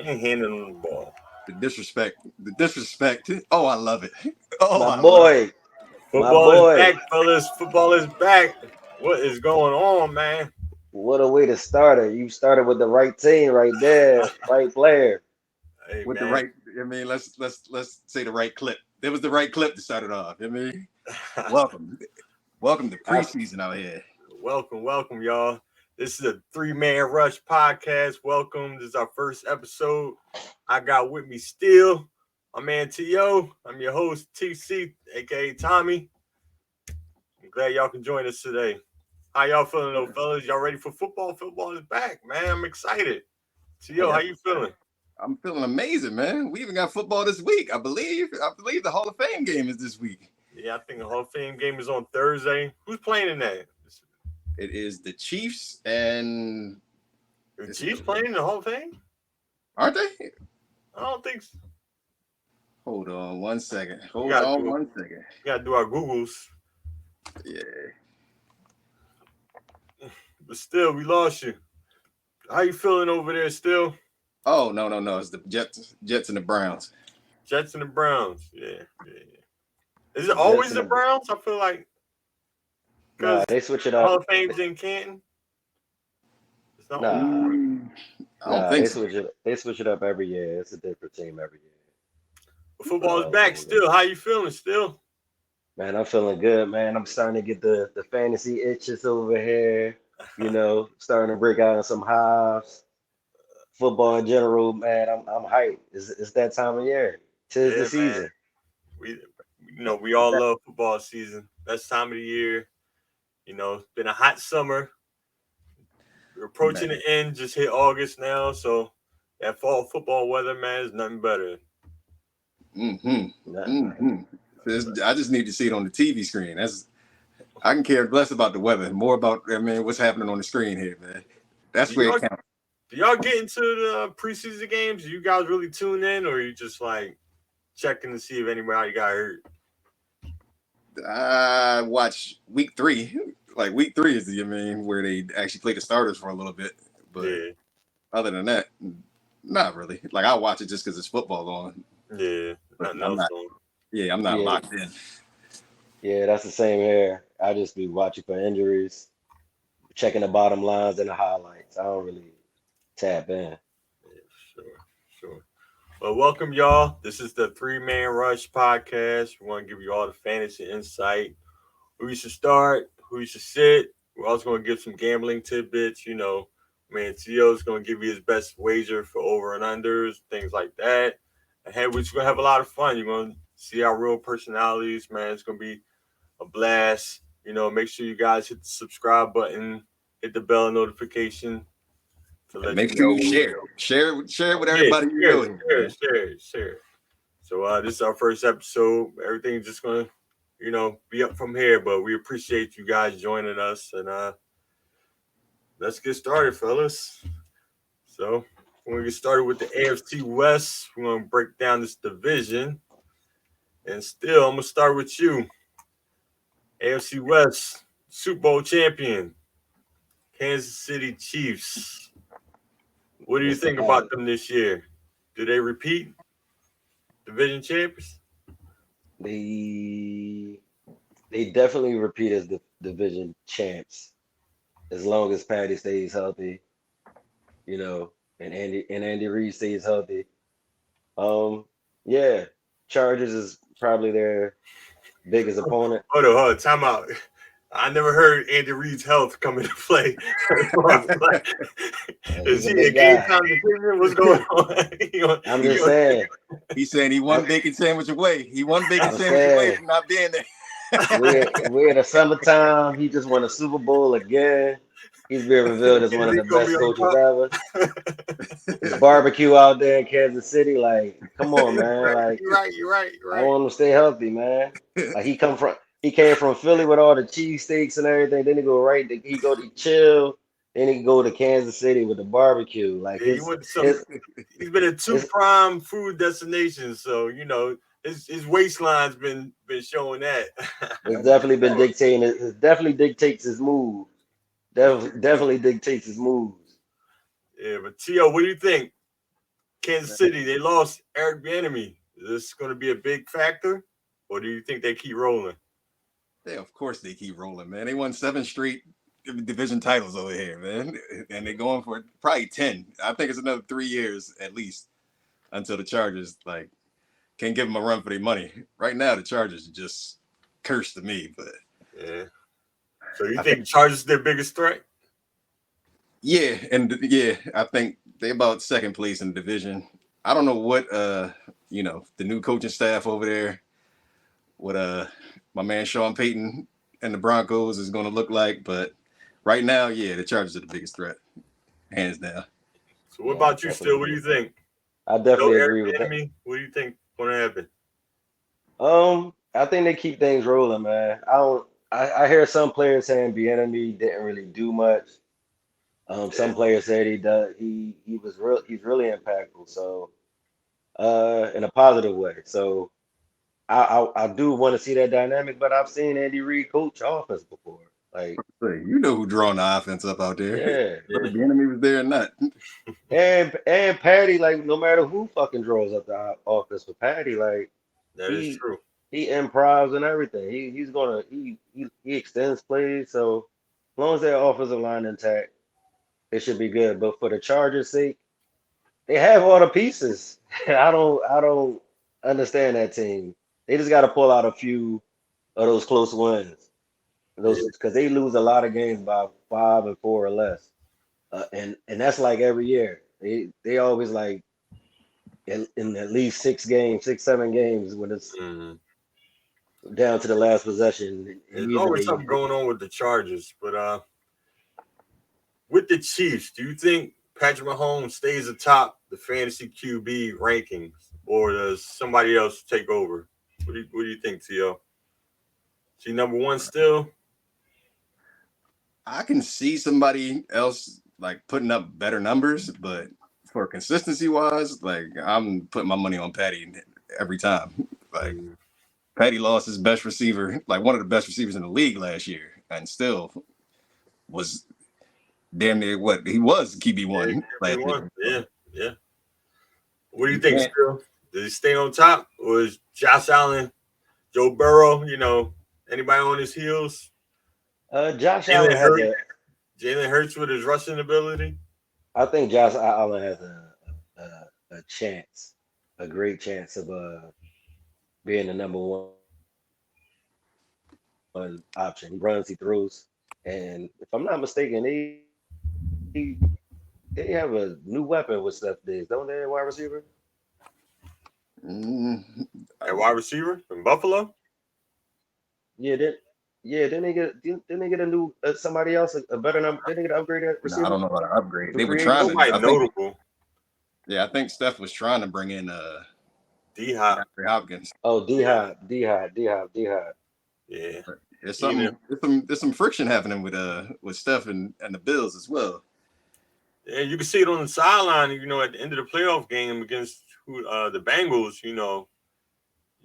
ain't handling the ball. The disrespect. Oh, I love it. Oh, my boy. Football is back, fellas. Football is back. What is going on, man? What a way to start it. You started with the right team right there, right player. Hey, with man. The right, I mean, let's say the right clip. There was the right clip to start it off. I mean, welcome to preseason out here. Welcome, y'all. This is a 3-Man Rush podcast. Welcome. This is our first episode. I got with me still my man T.O. I'm your host, TC, aka Tommy. I'm glad y'all can join us today. How y'all feeling, though, fellas? Y'all ready for football? Football is back, man. I'm excited. T.O., how you feeling? I'm feeling amazing, man. We even got football this week. I believe the Hall of Fame game is this week. Yeah, I think the Hall of Fame game is on Thursday. Who's playing in that? It is the Chiefs and the Chiefs playing in the Hall of Fame? Aren't they? I don't think so. Hold on one second. Hold on one second. We gotta do our Googles. Yeah. But still, we lost you. How you feeling over there still? Oh, no. It's the Jets and the Browns. Jets and the Browns. Yeah. Is it always the Browns? I feel like. Nah, they switch it up. Hall of Fame's in Canton. I don't think they switch it up every year. It's a different team every year. Football is back still. How you feeling still? Man, I'm feeling good, man. I'm starting to get the fantasy itches over here. You know, starting to break out in some hives. Football in general, man. I'm hyped. It's that time of year. Tis the season. Man. We all love football season. Best time of the year. You know, it's been a hot summer. We're approaching the end. Just hit August now, so that fall football weather, man, is nothing better. I just need to see it on the TV screen. I can care less about the weather, more about what's happening on the screen here, man. That's where it counts. Do y'all get into the preseason games? Do you guys really tune in, or are you just like checking to see if anybody got hurt? I watch week 3. Like week 3 is where they actually play the starters for a little bit. But other than that, not really. Like I watch it just because it's football on. Yeah, I'm not locked in. Yeah, that's the same here. I just be watching for injuries, checking the bottom lines and the highlights. I don't really tap in. Yeah, sure. Well, welcome, y'all. This is the 3-Man Rush podcast. We want to give you all the fantasy insight. Who you should start, who you should sit. We're also going to give some gambling tidbits. You know, T.O. is going to give you his best wager for over and unders, things like that. And hey, we're just going to have a lot of fun. You're going to see our real personalities, man. It's going to be a blast. You know, make sure you guys hit the subscribe button, hit the bell notification. Make sure you share it with everybody you know. Share. So this is our first episode. Everything's just going to, be up from here. But we appreciate you guys joining us. And let's get started, fellas. So we're going to get started with the AFC West. We're going to break down this division. And still, I'm going to start with you. AFC West, Super Bowl champion, Kansas City Chiefs. What do you think about them this year? Do they repeat division champions? They definitely repeat as the division champs, as long as Patty stays healthy, and Andy Reid stays healthy. Chargers is probably their biggest opponent. Hold on, time out. I never heard Andy Reid's health come into play. Is he a game time decision? What's going on? I'm just saying. He's saying he one bacon sandwich away. He one bacon sandwich away from not being there. We're in the summertime. He just won a Super Bowl again. He's been revealed as one of the best coaches ever. There's barbecue out there in Kansas City. Like, come on, man. Like, you're right. I want him to stay healthy, man. Like he came from Philly with all the cheesesteaks and everything. Then he go to chill. Then he go to Kansas City with the barbecue. Like he's been at 2 prime food destinations, so his waistline's been showing that. It's definitely been dictating. It definitely dictates his move. Definitely dictates his moves. Yeah, but T.O., what do you think? Kansas City, they lost Eric Bieniemy. Is this going to be a big factor, or do you think they keep rolling? Of course they keep rolling, man. They won 7 straight division titles over here, man, and they're going for probably 10. I think it's another 3 years at least until the Chargers can give them a run for their money. Right now, the Chargers are just cursed to me, but yeah. So you think Chargers their biggest threat? Yeah, I think they're about second place in the division. I don't know what the new coaching staff over there, what my man Sean Payton and the Broncos is going to look like, but right now, yeah, the Chargers are the biggest threat, hands down. So what about you, Still? What do you think? I definitely agree with that. What do you think going to happen? I think they keep things rolling, man. I hear some players saying Bieniemy didn't really do much. Some players said he's really impactful. So in a positive way. So I do want to see that dynamic, but I've seen Andy Reid coach offense before. Like, you know who drawing the offense up out there. Yeah. Whether Bieniemy was there or not. And Patty, like, no matter who fucking draws up the offense for Patty, like, that is true. He improvs and everything. He extends plays. So as long as their offensive line intact, it should be good. But for the Chargers' sake, they have all the pieces. I don't understand that team. They just got to pull out a few of those close wins. Because they lose a lot of games by 5 and 4 or less, and that's like every year. They always like in at least 7 games when it's down to the last possession. There's always something going on with the Chargers, but with the Chiefs, do you think Patrick Mahomes stays atop the fantasy QB rankings, or does somebody else take over? What do you think, T.O.? Is he number 1 still? I can see somebody else like putting up better numbers, but for consistency wise, like I'm putting my money on Patty every time. Like Patty lost his best receiver, like one of the best receivers in the league last year, and still was damn near what he was QB1 last year. Yeah. What do you think, Still? Does he stay on top, or is Josh Allen, Joe Burrow, anybody on his heels? Josh Allen has Jalen Hurts with his rushing ability. I think Josh Allen has a chance, a great chance of being the number 1 option. He runs, he throws, and if I'm not mistaken, they have a new weapon with Steph Diggs, don't they? Wide receiver. A wide receiver in Buffalo. Didn't they get a new somebody else a better number? Didn't they get an upgraded receiver? No, I don't know about an upgrade. They were trying to. Notable. I think Steph was trying to bring in D-Hop. Hopkins. Oh, D-Hop. Yeah. There's some friction happening with Steph and the Bills as well. Yeah, you can see it on the sideline, at the end of the playoff game against the Bengals, You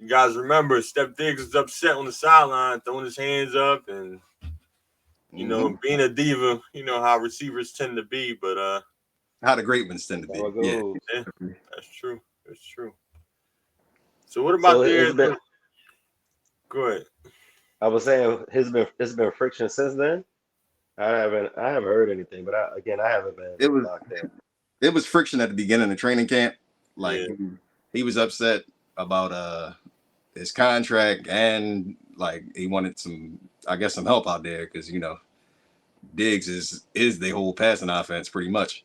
guys remember Steph Diggs was upset on the sideline, throwing his hands up and, being a diva, how receivers tend to be, but how the great ones tend to be. Yeah, that's true. That's true. So what about Go ahead. I was saying it's been friction since then. I haven't heard anything, but I haven't been locked in. It was friction at the beginning of training camp. Like he was upset about his contract, and like he wanted some help out there because Diggs is the whole passing offense pretty much.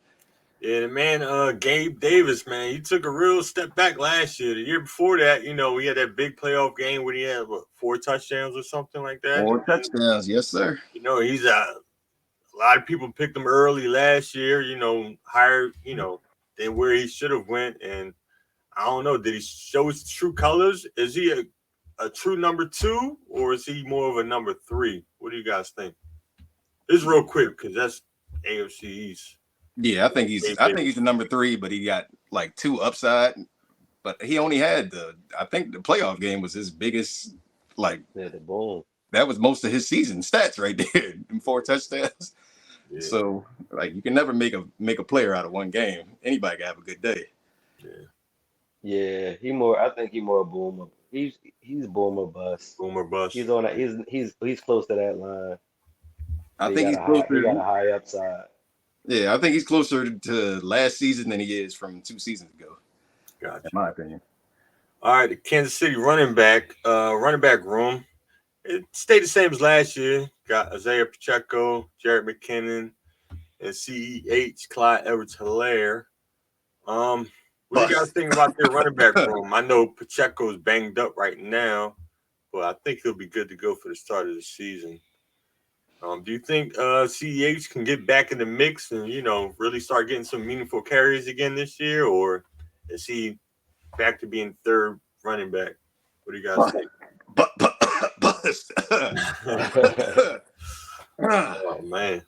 Yeah, the man, Gabe Davis, man, he took a real step back last year. The year before that, we had that big playoff game where he had 4 touchdowns or something like that. 4 touchdowns, yes, sir. He's a lot of people picked him early last year. Higher, than where he should have went, and I don't know. Did he show his true colors? Is he a true number 2, or is he more of a number 3? What do you guys think? This is real quick because that's AFC East. Yeah, I think he's the number 3, but he got like 2 upside. But he only had I think the playoff game was his biggest. The ball. That was most of his season stats right there. 4 touchdowns. Yeah. So you can never make a player out of one game. Anybody can have a good day. Yeah, he more. I think he more boomer. He's boomer bust. Boomer bust. He's on that. He's close to that line. I But think he's he got closer. a high upside. Yeah, I think he's closer to last season than he is from 2 seasons ago, in Gotcha. my opinion. All right, the Kansas City running back room. It stayed the same as last year. Got Isaiah Pacheco, Jared McKinnon, and CEH Clyde Edwards-Helaire. What do you guys Bust. think about their running back room? I know Pacheco's banged up right now, but I think he'll be good to go for the start of the season. Do you think CEH can get back in the mix and really start getting some meaningful carries again this year, or is he back to being third running back? What do you guys think? Bust. Oh man.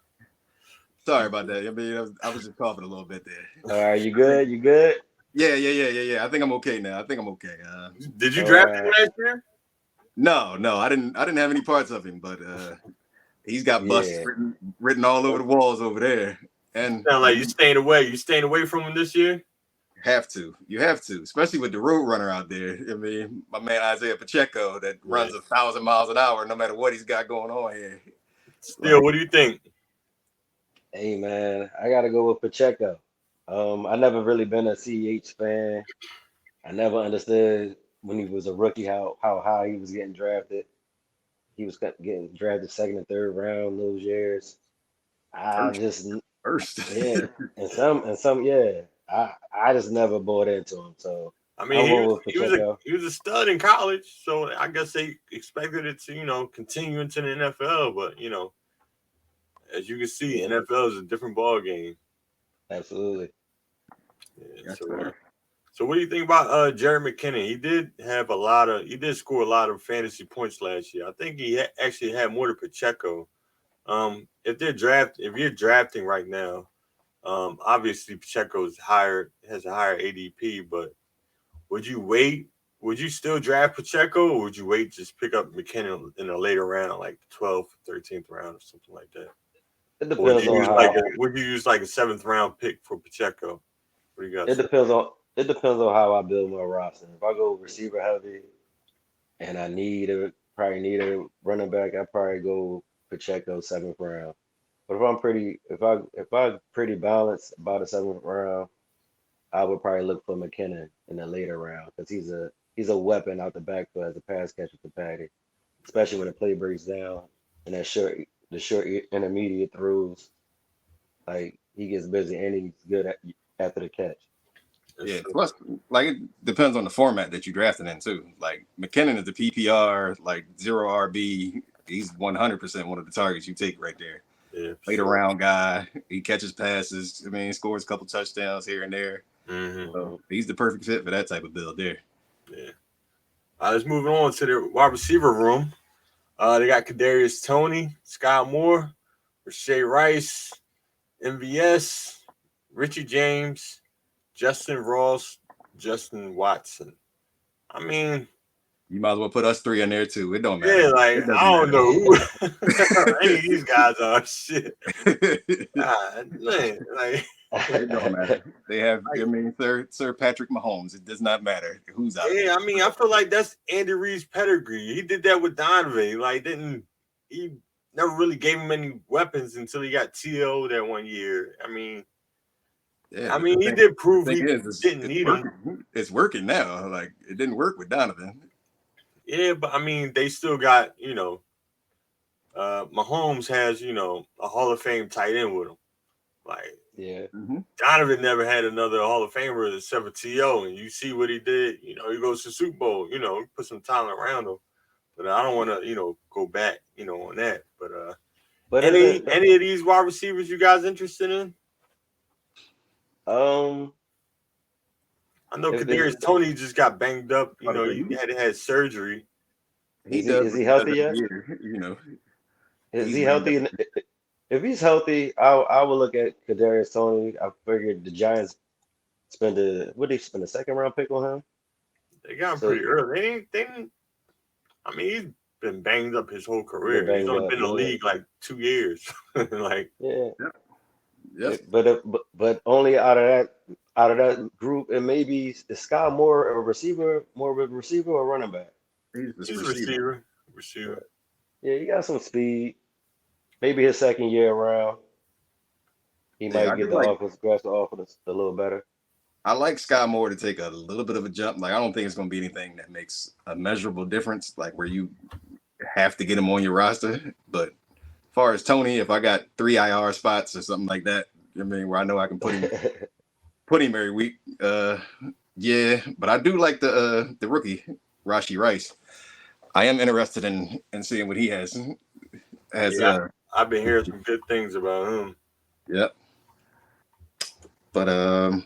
Sorry about that. I mean, I was just coughing a little bit there. All right, you good? You good? Yeah. I think I'm okay now. Did you draft him last year? No, I didn't have any parts of him, but he's got busts written all over the walls over there. And Sound like you staying away. You staying away from him this year? You have to, especially with the road runner out there. I mean, my man Isaiah Pacheco that runs 1,000 miles an hour no matter what he's got going on here. Still, what do you think? Hey man, I gotta go with Pacheco. I never really been a CEH fan. I never understood when he was a rookie how high he was getting drafted. He was getting drafted second and third round those years. I just First. yeah, and some yeah. I just never bought into him. So I mean, he was a stud in college, so I guess they expected it to continue into the NFL. But as you can see, NFL is a different ball game. Absolutely. Yeah, so what do you think about Jared McKinnon? He did score a lot of fantasy points last year. I think he actually had more than Pacheco. If you're drafting right now, obviously Pacheco has a higher ADP, but would you wait? Would you still draft Pacheco, or would you wait just pick up McKinnon in a later round, like 12th, 13th round, or something like that? It Or depends on how. would you use like a 7th round pick for Pacheco? What do you got? It depends on how I build my roster. If I go receiver heavy and I probably need a running back, I probably go Pacheco 7th round. But if I pretty balanced about a 7th round, I would probably look for McKinnon in the later round because he's a weapon out the backfield as a pass catcher for Patty, especially when the play breaks down and the short intermediate throws. Like he gets busy and he's good after the catch. Yeah, plus, like, it depends on the format that you drafted in too. Like McKinnon is the PPR, like 0 RB. He's 100% one of the targets you take right there. Yeah, later round guy. He catches passes. I mean, he scores a couple touchdowns here and there. Mm-hmm. So he's the perfect fit for that type of build there. Yeah. Let's move on to the wide receiver room. They got Kadarius Toney, Scott Moore, Rashae Rice, MVS, Richie James, Justin Ross, Justin Watson. I mean, you might as well put us 3 in there too. It don't matter. Yeah, like I don't know who any of these guys are. Shit, man, like it don't matter. They have, Sir Patrick Mahomes. It does not matter who's out there. Yeah, I mean, I feel like that's Andy Reid's pedigree. He did that with Donovan. He never really gave him any weapons until he got TO that one year. I mean, he did prove he didn't need him. It's working now. Like it didn't work with Donovan. Yeah, but I mean, they still got Mahomes has a Hall of Fame tight end with him. Like, yeah, Donovan never had another Hall of Famer except for T.O. And you see what he did. He goes to Super Bowl. Put some talent around him. But I don't want to, go back, on that. But any of these wide receivers you guys interested in? I know Kadarius Toney just got banged up. He had surgery. Is he healthy yet? Is he healthy? If he's healthy, I will look at Kadarius Toney. I figured the Giants spend a 2nd round pick on him? They got him pretty early. He's been banged up his whole career. He's only been in the league like 2 years. Yeah, Yep. But only out of that group, and maybe is Sky more a receiver, more of a receiver or running back? He's the He's a receiver. receiver. Receiver. Yeah, he got some speed. Maybe his second year around, he Yeah, might I get do the like. offense, grasp the offense a little better. I like Sky Moore to take a little bit of a jump. Like I don't think it's going to be anything that makes a measurable difference, like where you have to get him on your roster. But as far as Tony, if I got 3 IR spots or something like that, I mean, where I know I can put him every week. Yeah, but I do like the rookie Rashi Rice. I am interested in seeing what he has. I've been hearing some good things about him. Yep. But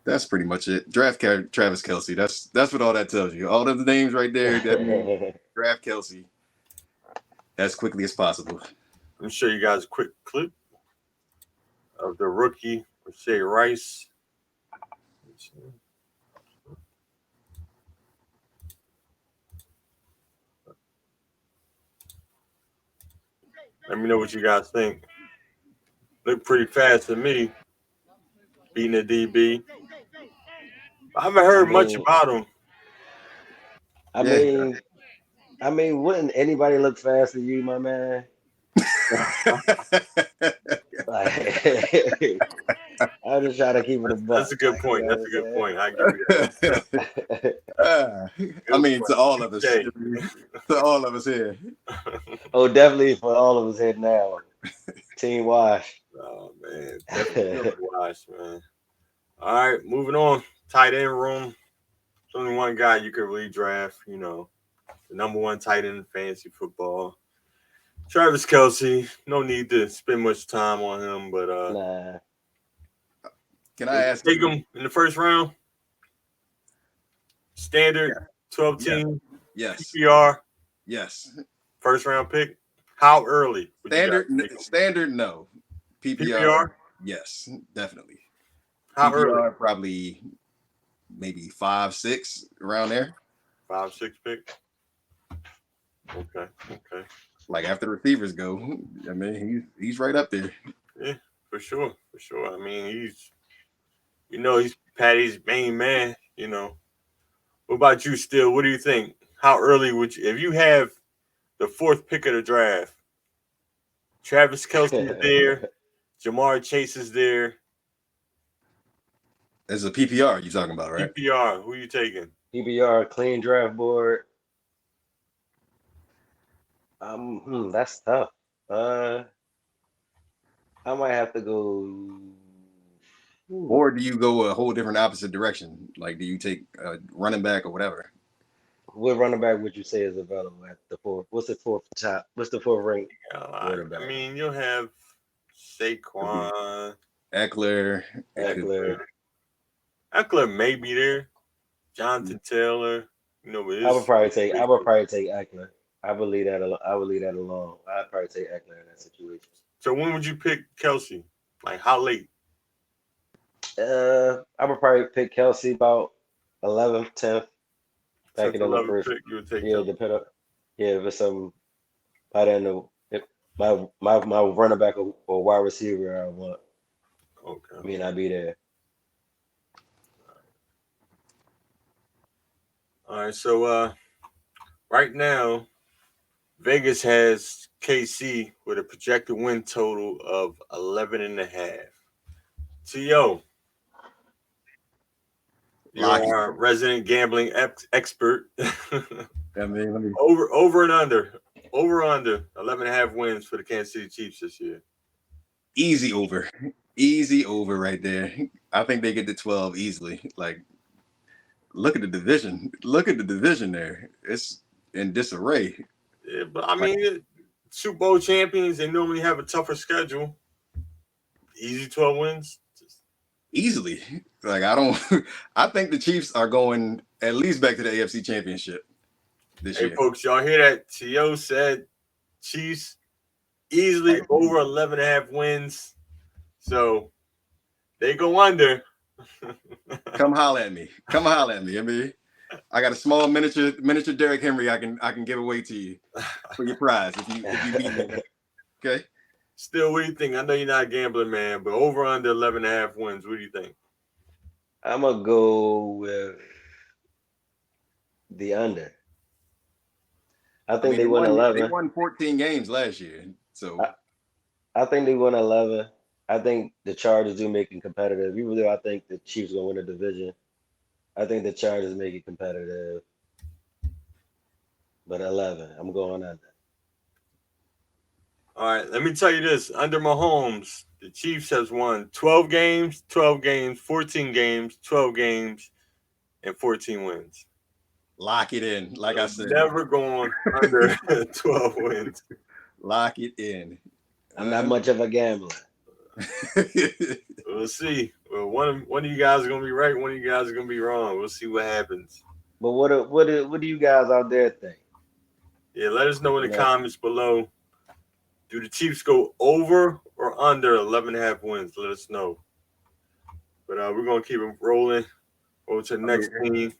that's pretty much it. Draft Travis Kelce. That's what all that tells you. All of the names right there. That means draft Kelce as quickly as possible. Let me show you guys a quick clip of the rookie Rashay Rice. Let me know what you guys think. Look pretty fast to me. Beating a DB. I haven't heard much about him. I mean, wouldn't anybody look fast to you, my man? Like, I'm just trying to keep it a buck. That's a good point. You know That's a good point. I give you that. I mean, to all of us. To all of us here. Oh, definitely for all of us here now. Team Wash. Oh, man. Definitely Wash, man. All right, moving on. Tight end room. There's only one guy you could really draft, you know, the number one tight end in fantasy football. Travis Kelce. No need to spend much time on him, but Nah. Can I ask take him in the first round? Standard 12 team. Yes. PPR. Yes. First round pick. How early? Standard no. PPR? Yes, definitely. How PPR, early? probably maybe 5, 6 around there. 5, 6 pick. Okay. Like after receivers go, I mean, he's right up there. Yeah, for sure. I mean, he's Patty's main man. You know. What about you, Still? What do you think? How early would you, if you have the 4th pick of the draft? Travis Kelce is there. Jamar Chase is there. As a PPR, you're talking about, right? PPR. Who you taking? PPR clean draft board. That's tough. I might have to go. Or do you go a whole different opposite direction? Like, do you take a running back or whatever? What running back would you say is available at the 4th? What's the 4th top? What's the 4th rank? I mean, you'll have Saquon, Eckler may be there. Jonathan Taylor. You know what? I would probably take Eckler. I would leave that alone. I'd probably take Eckler in that situation. So when would you pick Kelce? Like how late? I would probably pick Kelce about 11th, 10th. Back in the first. Pick, you would take Kelce. If it's some by then my running back or wide receiver I want. Okay. I mean, I'd be there. All right, so right now, Vegas has KC with a projected win total of 11.5. T.O., you are a resident gambling expert. I mean, over and under 11.5 wins for the Kansas City Chiefs this year. Easy over right there. I think they get to 12 easily. Like, look at the division there. It's in disarray. Yeah, but I mean, Super Bowl champions, they normally have a tougher schedule. Easy 12 wins. Easily. Like, I think the Chiefs are going at least back to the AFC Championship this year. Hey, folks, y'all hear that? T.O. said Chiefs easily over 11.5 wins. So they go under. Come holler at me. I mean, I got a small miniature Derrick Henry I can give away to you for your prize if you beat me. Okay. Still, what do you think? I know you're not a gambling man, but over under 11.5 wins. What do you think? I'm gonna go with the under. I I think mean, they won they 11. won 14 games last year, so I, I think they won 11. I think the Chargers do make it competitive. Even though I think the Chiefs gonna win the division, I think the Chargers make it competitive. But 11, I'm going under. All right, let me tell you this. Under Mahomes, the Chiefs has won 12 games, 14 games, 12 games, and 14 wins. lock it in. Like I said, Never going under 12 wins. lock it in. I'm not much of a gambler. We'll see. Well, one of you guys are gonna be right. One of you guys are gonna be wrong. We'll see what happens. But what do you guys out there think? Yeah, let us know in You the know, comments below. Do the Chiefs go over or under 11.5 wins? Let us know. But we're gonna keep it rolling. Over to the next team.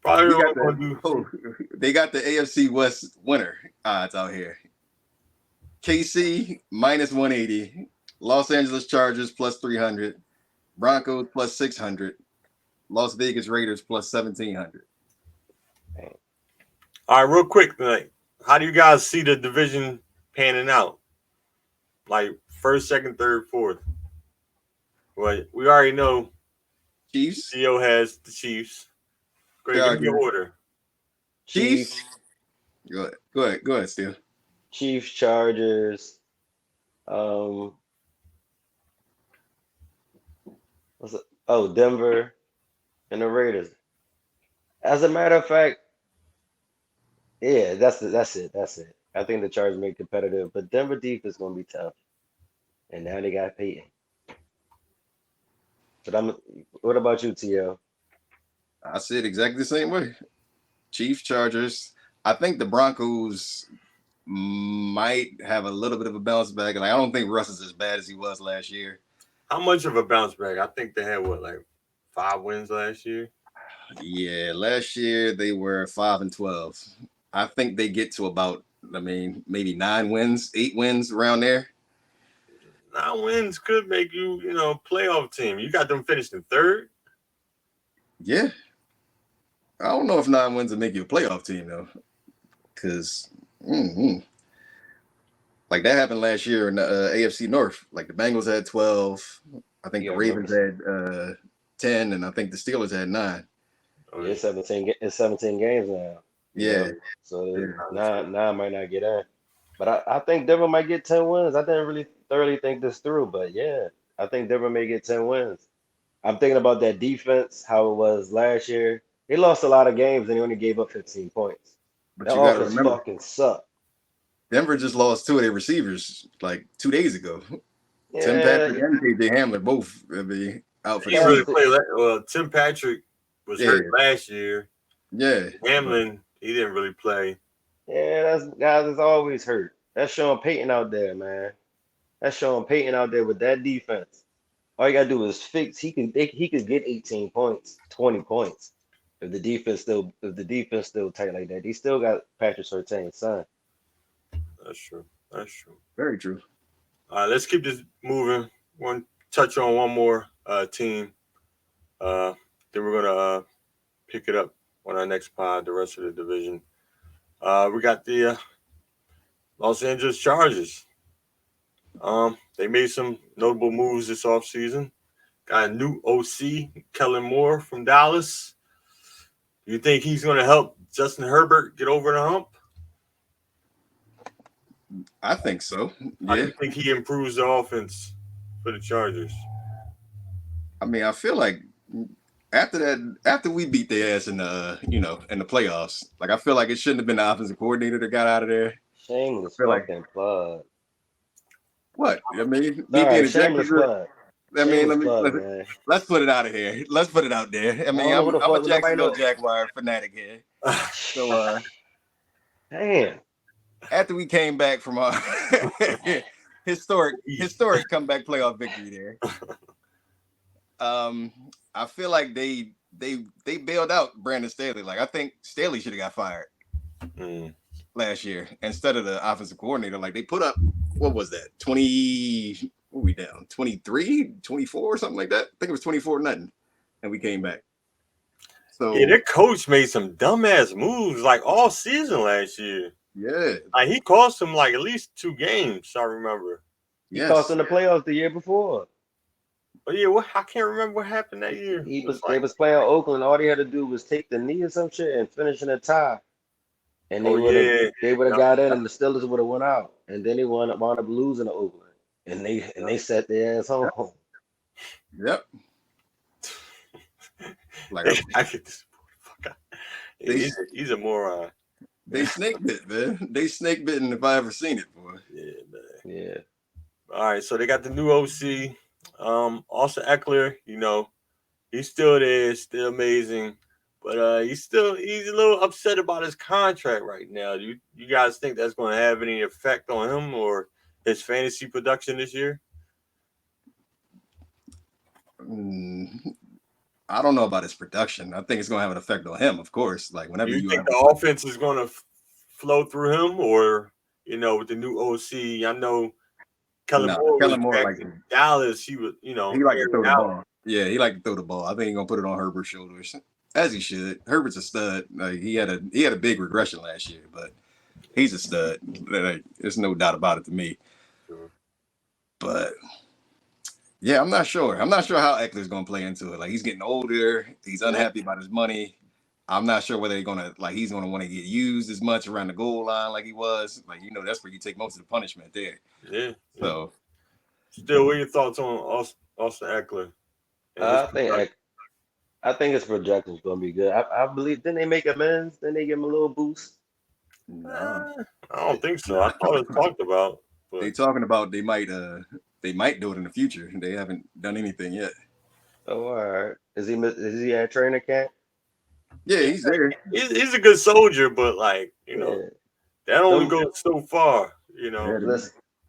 Probably we got only gonna do. they got the AFC West winner odds out here. KC minus 180, Los Angeles Chargers plus 300, Broncos plus 600, Las Vegas Raiders plus 1700. All right, real quick tonight. How do you guys see the division panning out? Like first, second, third, fourth. Well, we already know Chiefs, CEO has the Chiefs. Go ahead, give me your Chargers. order. Chiefs. Go ahead, Steve. Chiefs, Chargers, um, Denver, and the Raiders. As a matter of fact, yeah, that's it. I think the Chargers make competitive, but Denver defense is gonna be tough. And now they got Peyton. But what about you, T.O.? I said exactly the same way. Chiefs, Chargers. I think the Broncos might have a little bit of a bounce back. Like I don't think Russ is as bad as he was last year. How much of a bounce back? I think they had like 5 wins last year. Yeah, last year they were 5-12. I think they get to about, maybe 9 wins, 8 wins around there. 9 wins could make you, playoff team. You got them finished in third. Yeah. I don't know if 9 wins will make you a playoff team though, because like that happened last year in the AFC North. Like the Bengals had 12. I think Yeah, the I Ravens remember. had 10, and I think the Steelers had 9. Yeah, it's 17. It's 17 games now. Yeah. So nine might not get in. But I think Denver might get 10 wins. I didn't really thoroughly think this through, but yeah, I think Denver may get 10 wins. I'm thinking about that defense, how it was last year. They lost a lot of games and they only gave up 15 points. But That you got to offense remember, fucking sucked. Denver just lost 2 of their receivers like 2 days ago. Tim Yeah, Patrick and KJ Hamler both will be out for He the didn't really season. play. Well, Tim Patrick was hurt last year. Yeah. Hamlin, he didn't really play. yeah, that's guys is always hurt. That's Sean Payton out there, man. That's Sean Payton out there with that defense. All you gotta do is fix. He could get 18 points, 20 points if the defense still tight like that. He still got Patrick Surtain's son. That's true. That's true. Very true. All right, let's keep this moving. One touch on one more team. Then we're gonna pick it up on our next pod. The rest of the division. We got the Los Angeles Chargers. They made some notable moves this offseason. Got a new OC, Kellen Moore from Dallas. Do you think he's going to help Justin Herbert get over the hump? I think so. How do Yeah. you think he improves the offense for the Chargers? I mean, I feel like after we beat their ass in the in the playoffs, like I feel like it shouldn't have been the offensive coordinator that got out of there. Shameless I feel like fucking plug. what? I mean, me All being right, a shameless Jacksonville. plug. I mean, Shameless plug, man. let's put it out of here. Let's put it out there. I I mean, don't know who the I'm a fuck nobody Jacksonville know. Jaguar fanatic here. So Damn. after we came back from our historic comeback playoff victory there, I feel like they bailed out Brandon Staley. Like I think Staley should have got fired last year instead of the offensive coordinator. Like they put up what was that? 20, what were we down? 23, 24, something like that. I think it was 24-0. And we came back. So yeah, their coach made some dumbass moves like all season last year. yeah. Like he cost them like at least 2 games, I remember. He cost them Yes. the playoffs the year before. But yeah, I can't remember what happened that year. They was playing Oakland. All they had to do was take the knee or some shit and finish in a tie. And Oh yeah. they would have Yup, got in, yup. and the Steelers would have went out, and then they wound up losing to Oakland, and they set their ass home. Yep. Like I get this fuck out. They- He's a moron. they snake bit, man. They snake bitten if I ever seen it, boy. Yeah, man. Yeah. All right, so they got the new OC. Also Eckler, he's still there, still amazing. But he's a little upset about his contract right now. Do you guys think that's going to have any effect on him or his fantasy production this year? I don't know about his production. I think it's going to have an effect on him, of course. Like whenever Do you think the offense is going to flow through him, or with the new OC? I know Kellen Moore like in Dallas. He was, he liked to throw the ball. Yeah, he liked to throw the ball. I think he's gonna put it on Herbert's shoulders, as he should. Herbert's a stud. Like he had a big regression last year, but he's a stud. Like, there's no doubt about it to me. Sure. But yeah, I'm not sure. I'm not sure how Eckler's gonna play into it. Like he's getting older. He's unhappy about his money. I'm not sure whether he's gonna want to get used as much around the goal line like he was. Like that's where you take most of the punishment there. Yeah. So, still, what are your thoughts on Austin Eckler? I think his projection's gonna be good. I believe. Didn't they make amends? Then they give him a little boost. No, I don't think so. I thought it was talked about. But they talking about they might do it in the future. They haven't done anything yet. Oh, all right. Is he at training camp? Yeah, he's there. He's a good soldier, but that only goes so far. Yeah,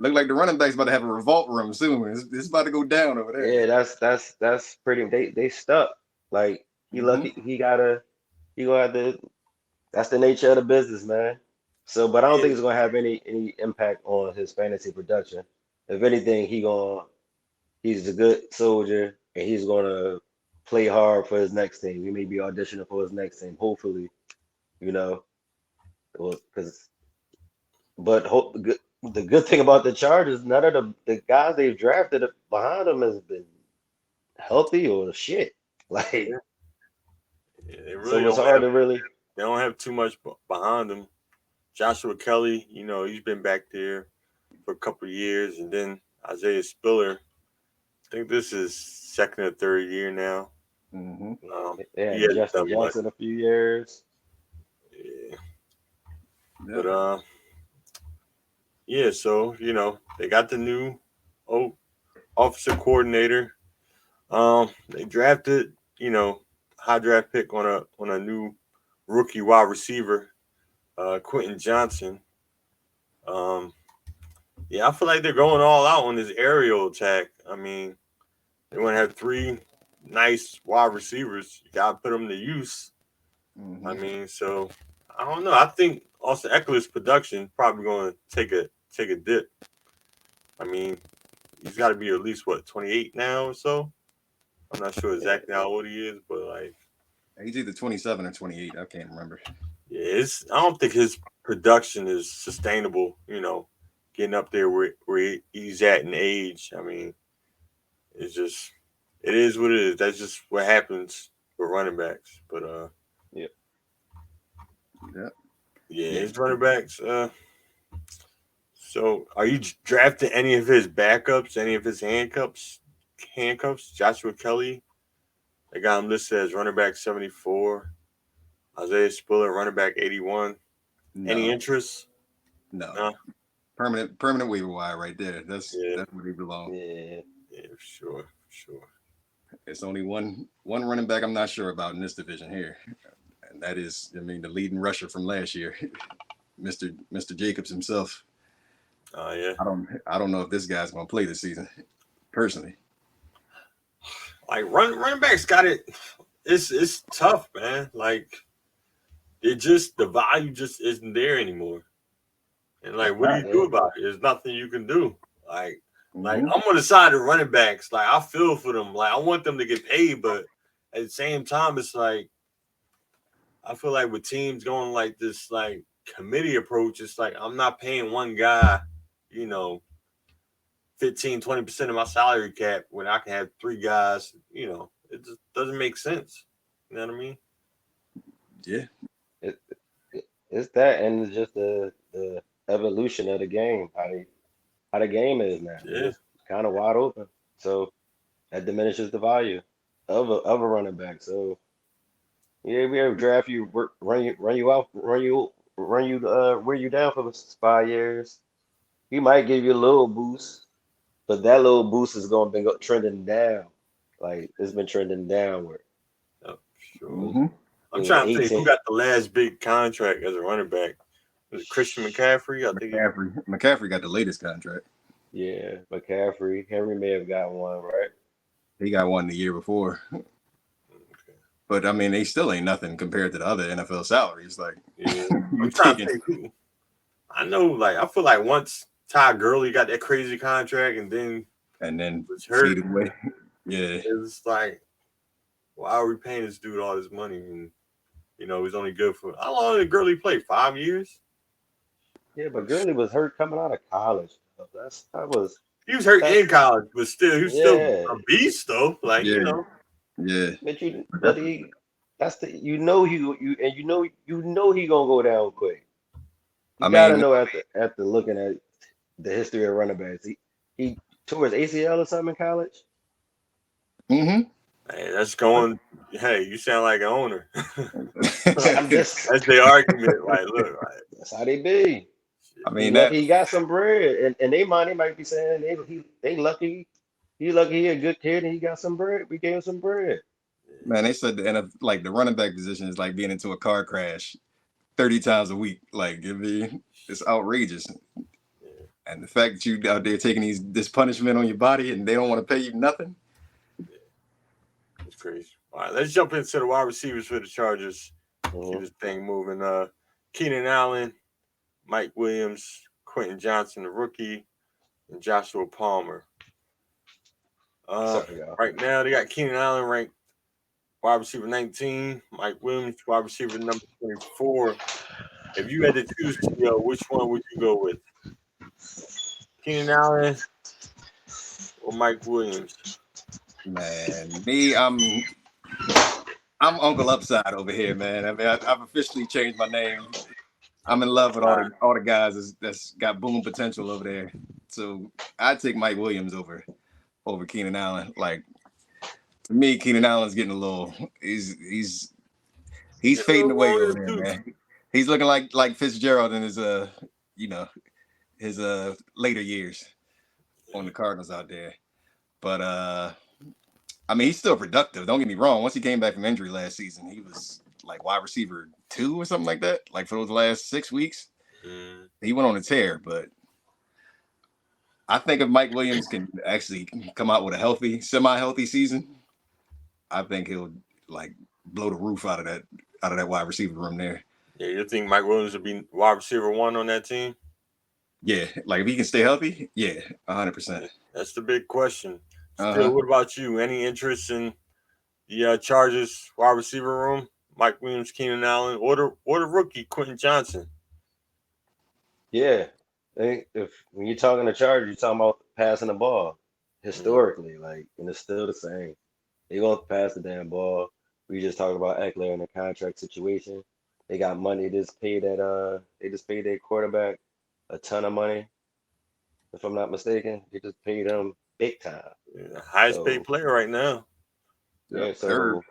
look like the running back's about to have a revolt room soon. It's about to go down over there. Yeah, that's pretty. They stuck. Like he lucky he gonna have to. That's the nature of the business, man. So, but I don't think it's gonna have any impact on his fantasy production. If anything, he's a good soldier, and he's gonna play hard for his next team. He may be auditioning for his next team, hopefully. The good thing about the Chargers, none of the guys they've drafted behind them has been healthy or shit. Like, they really so it's hard to really. They don't have too much behind them. Joshua Kelly, he's been back there for a couple of years, and then Isaiah Spiller. I think this is second or third year now. He had Justin Johnson a few years. Yeah. But so they got the new offensive coordinator. They drafted high draft pick on a new rookie wide receiver, Quentin Johnson. I feel like they're going all out on this aerial attack. I mean, they want to have 3 nice wide receivers. You got to put them to use. I mean, so I don't know. I think Austin Eckler's production probably going to take a dip. I mean, he's got to be at least 28 now or so. I'm not sure exactly how old he is, but like he's either 27 or 28. I can't remember. Yeah, I don't think his production is sustainable. Getting up there where he's at in age. I mean, it is what it is. That's just what happens with running backs. But his running backs. So, are you drafting any of his backups, any of his handcuffs? Joshua Kelly, they got him listed as running back 74. Isaiah Spiller, running back 81. No. Any interest? No. Permanent waiver wire right there. That's where he belongs. Yeah, sure. It's only one running back I'm not sure about in this division here, and that is, the leading rusher from last year, Mr. Jacobs himself. Yeah. I don't know if this guy's going to play this season, personally. Like running backs got it. It's tough, man. Like the value just isn't there anymore. And like, what do you do about it? There's nothing you can do. Like I'm Mhm. on the side of running backs. Like I feel for them. Like I want them to get paid, but at the same time, it's like I feel like with teams going like this, like committee approach, it's like I'm not paying one guy, you know, 15-20% of my salary cap when I can have three guys. You know, it just doesn't make sense. You know what I mean? Yeah. It, it's that, and it's just the evolution of the game. How the game is now. Yeah. It's kind of wide open, so that diminishes the value of a running back. So yeah, we have draft you, run you out, wear you down for 5 years. He might give you a little boost, but that little boost is going to be trending down. Like it's been trending downward. Oh, sure. Mhm. It I'm was trying to think who 18. got the last big contract as a running back. Was it Christian McCaffrey? I think. McCaffrey got the latest contract. Yeah, McCaffrey, Henry may have got one, right? He got one the year before. Okay. But I mean, they still ain't nothing compared to the other NFL salaries. Like Yeah, you I'm trying to taking, think who. I know, like I feel like once Ty Gurley got that crazy contract and then and then was hurt, faded away. Yeah. it's like, why are we paying this dude all this money? And he's only good for how long did Gurley play? 5 years? Yeah, but Gurley was hurt coming out of college. He was hurt That's in college, but still, he was still yeah. a beast though. Like Yeah. Yeah. But that's you know he gonna go down quick. You I gotta mean, know after looking at the history of running backs. He tore his ACL or something in college. hmm hey, that's going. Hey, you sound like an owner. I'm just That's the argument. Like, look, right? that's how they be. I He mean that lucky he got some bread, and they might be saying they lucky. He lucky he a good kid and he got some bread. We gave him some bread. man, they said like the running back position is like being into a car crash 30 times a week. Like it's outrageous. Yeah, And the fact that you out there taking this punishment on your body and they don't want to pay you nothing. yeah, it's crazy. All right, let's jump into the wide receivers for the Chargers. Keep Mhm. this thing moving. Keenan Allen, Mike Williams, Quentin Johnson, the rookie, and Joshua Palmer. Sorry, y'all. Right now they got Keenan Allen ranked wide receiver 19, Mike Williams wide receiver number 24. If you had to choose, which one would you go with? Keenan Allen or Mike Williams? Man, I'm Uncle Upside over here, man. I mean, I've officially changed my name. I'm in love with all the guys that's got boom potential over there. So I'd take Mike Williams over Keenan Allen. Like to me, Keenan Allen's getting a little. He's Yeah, fading away over Warriors there, too. man. He's looking like Fitzgerald in his you know his later years on the Cardinals out there. But I mean, he's still productive. Don't get me wrong. Once he came back from injury last season, he was like wide receiver 2 or something like that. Like for those last 6 weeks, he went on a tear. But I think if Mike Williams can actually come out with a semi-healthy season, I think he'll like blow the roof out of that wide receiver room there. Yeah, you think Mike Williams would be wide receiver 1 on that team? Yeah, like if he can stay healthy, yeah, 100%. That's the big question. Still, Uh-huh. what about you? Any interest in the Chargers wide receiver room? Mike Williams, Keenan Allen, or the rookie Quentin Johnson? Yeah, when you're talking to Chargers, you're talking about passing the ball historically, like, and it's still the same. They gonna pass the damn ball. We just talked about Eckler in the contract situation. They got money. They just paid their quarterback a ton of money, if I'm not mistaken. They just paid him big time. Yeah, highest paid So player right now. yeah, Yep. Herb.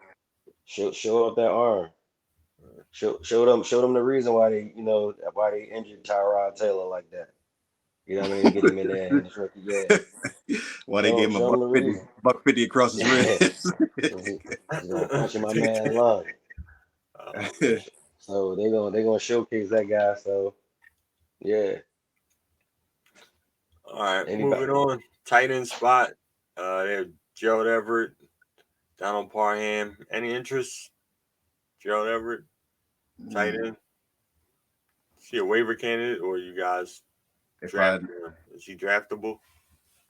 so show up that arm. Show them the reason why they injured Tyrod Taylor like that. You know what I mean? Get him in there in his rookie year. Well, they gave him a Show him buck the 50, reason. buck 50 across his Yeah. ribs. He's gonna punch in my man's lung. So they're gonna showcase that guy. So yeah, All right, anybody. moving on. Tight end spot. They have Gerald Everett, Donald Parham. Any interest? Gerald Everett, tight end. Is he a waiver candidate, or you guys draft him? Is he draftable?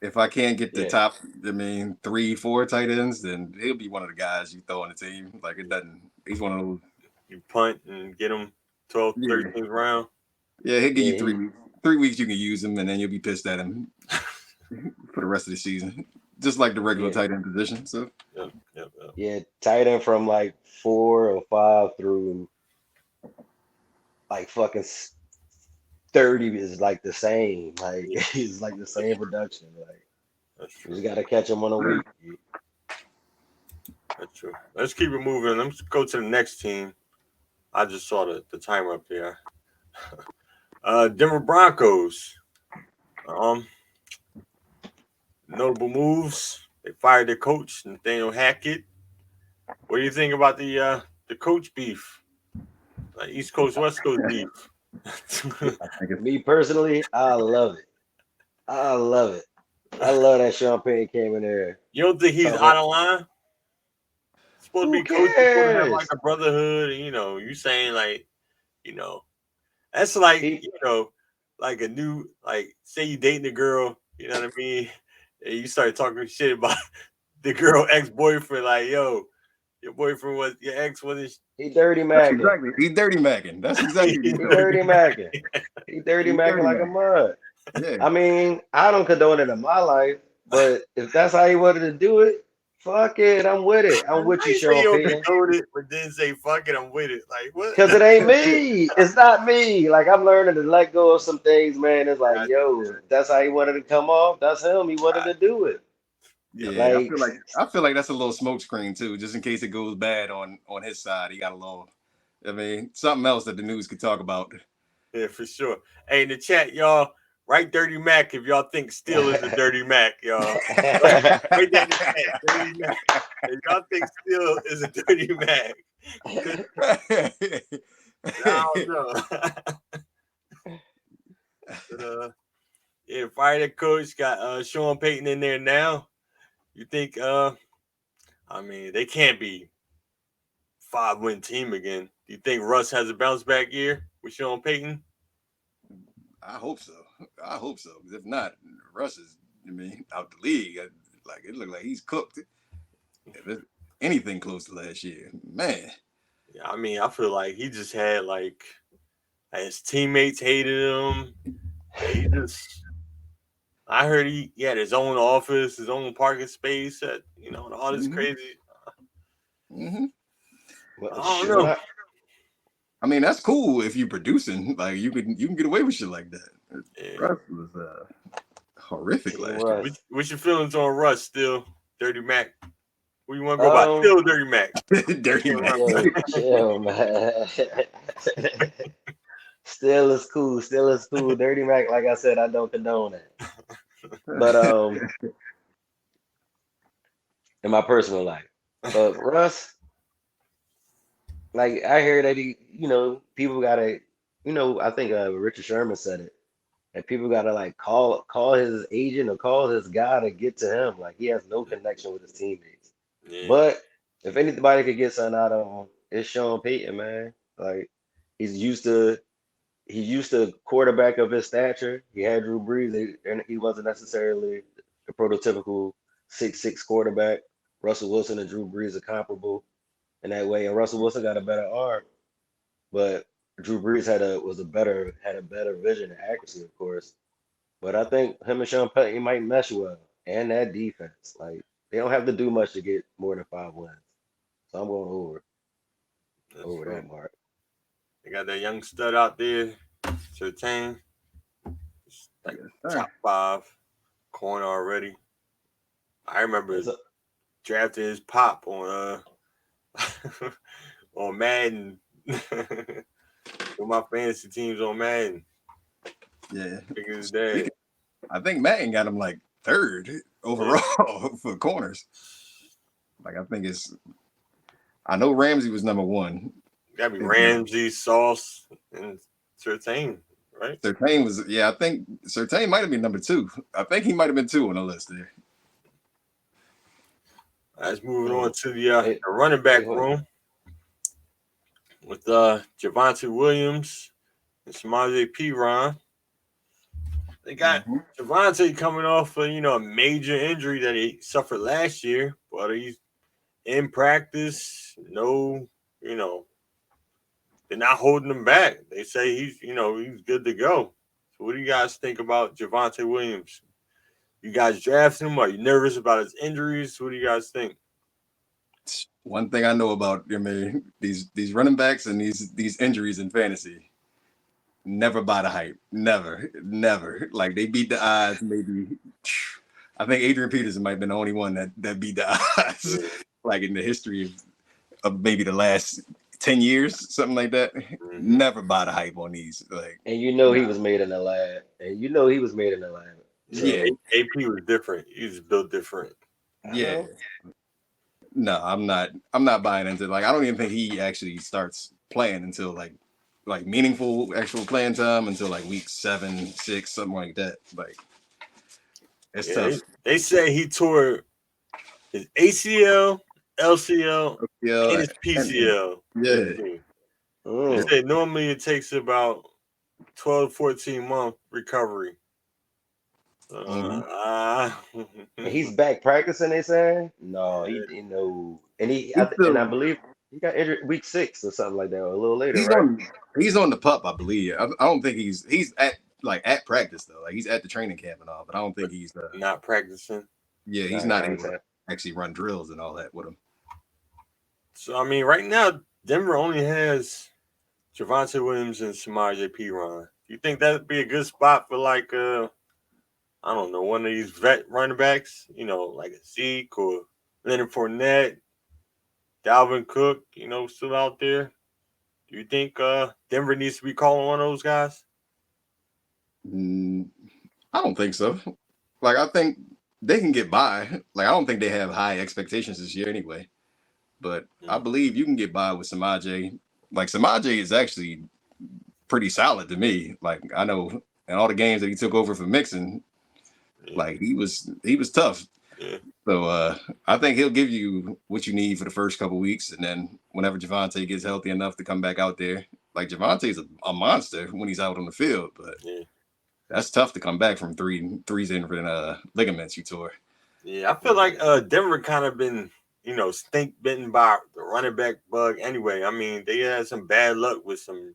If I can't get the Yeah. top, 3-4 tight ends, then he'll be one of the guys you throw on the team. Like it doesn't. He's one of those. You punt and get him 12th, 13th round. Yeah, he'll give you 3 weeks. 3 weeks you can use him, and then you'll be pissed at him for the rest of the season, just like the regular tight end position. So yeah, tight end from like 4 or 5 through like fucking 30 is like the same. Like it's like the same production. Like you just gotta catch him on a week. That's true. Let's keep it moving. Let's go to the next team. I just saw the timer up there. Denver Broncos. Notable moves. They fired their coach, Nathaniel Hackett. What do you think about the coach beef? Like East Coast, West Coast beef. Me personally, I love it. I love it. I love that Sean Payton came in there. You don't think he's out of line? Supposed to be coach, supposed to have like a brotherhood, and you saying like, that's like like a new, like, say you dating a girl, you know what I mean, and you start talking shit about the girl ex-boyfriend, like, yo, your boyfriend was your ex wasn't. He dirty macking. Exactly. He dirty macking. That's exactly. He dirty macking. He dirty macking like a mud. Yeah. I mean, I don't condone it in my life, but if that's how he wanted to do it, fuck it, I'm with it. I'm with you, Sean Payton. But then say fuck it, I'm with it. Like what? Because it ain't me. It's not me. Like I'm learning to let go of some things, man. It's like, yo, that's how he wanted to come off. That's him. He wanted to do it. Yeah, like, I feel like that's a little smoke screen too, just in case it goes bad on his side. He got a little, something else that the news could talk about. Yeah, for sure. Hey, in the chat, y'all, write Dirty Mac if y'all think Steele is a Dirty Mac, y'all. Write that in the chat, Dirty Mac. If y'all think Steele is a Dirty Mac. I don't know. But, yeah, fire the coach. Got Sean Payton in there now. You think, they can't be 5-win team again. Do you think Russ has a bounce back year with Sean Payton? I hope so. Because if not, Russ is, out the league. Like it looked like he's cooked. If it's anything close to last year, man. Yeah, I feel like he just had like his teammates hated him. I heard he had his own office, his own parking space, at and all this crazy. Well, I don't know. That's cool if you're producing. Like you can get away with shit like that. Yeah. Russ was horrific last year. What's your feelings on Russ still? Dirty Mac. What do you want to go by? Still Dirty Mac. Dirty Mac. Chill, man. Still is cool. Dirty Mac, like I said, I don't condone it. But in my personal life. But Russ, like I hear that he, people gotta, I think Richard Sherman said it. And people gotta like call his agent or call his guy to get to him. Like he has no connection with his teammates. Yeah. But if anybody could get something out of him, it's Sean Payton, man. Like he's used to quarterback of his stature. He had Drew Brees, and he wasn't necessarily the prototypical 6'6" quarterback. Russell Wilson and Drew Brees are comparable in that way, and Russell Wilson got a better arm, but Drew Brees had a better vision and accuracy, of course. But I think him and Sean Payton might mesh well, and that defense. Like they don't have to do much to get more than 5 wins. So I'm going over that mark. They got that young stud out there, Surtain. Like top 5 corner already. I remember drafting his pop on on Madden. With my fantasy teams on Madden. Yeah. I think Madden got him like 3rd overall for corners. Like I know Ramsey was number 1. Gotta be Ramsey, Sauce, and Surtain, right? Surtain was, I think Surtain might have been number 2. I think he might have been 2 on the list there. Let's move on to the running back room with Javonte Williams and Samaje Perine. They got Javonte coming off of, a major injury that he suffered last year, but he's in practice. No, they're not holding him back. They say he's good to go. So what do you guys think about Javonte Williams? You guys drafted him? Are you nervous about his injuries? What do you guys think? One thing I know about these running backs and these injuries in fantasy, never buy the hype. Never. Like they beat the odds. Maybe I think Adrian Peterson might have been the only one that beat the odds, like in the history of maybe the last 10 years, something like that. Mm-hmm. Never buy the hype on these. Like, and he was made in the lab. So. Yeah, AP was different. He was built different. Yeah. No, I'm not buying into it. Like, I don't even think he actually starts playing until like meaningful actual playing time until like week 7, 6, something like that. Like, it's tough. They say he tore his ACL, LCL, and his PCL. They say normally it takes about 12, 14 month recovery. He's back practicing, they say? No, he didn't know. And I believe he got injured week 6 or something like that, or a little later, he's on the pup, I believe. I don't think he's at practice though. Like he's at the training camp and all, but I don't think he's not practicing. Yeah, he's not able to actually run drills and all that with him. So I mean, right now Denver only has Javonte Williams and Samaje Perine. Do you think that'd be a good spot for like I don't know, one of these vet running backs, like a Zeke or Leonard Fournette, Dalvin Cook, still out there? Do you think Denver needs to be calling one of those guys? I don't think so. Like, I think they can get by. Like, I don't think they have high expectations this year anyway. But I believe you can get by with Samaje. Like, Samaje is actually pretty solid to me. Like, I know in all the games that he took over for Mixon, like he was tough. Yeah. So I think he'll give you what you need for the first couple weeks, and then whenever Javonte gets healthy enough to come back out there, like Javonte's a monster when he's out on the field, but that's tough to come back from three different ligaments you tore. Yeah, I feel like Denver kind of been stink bitten by the running back bug. Anyway, I mean they had some bad luck with some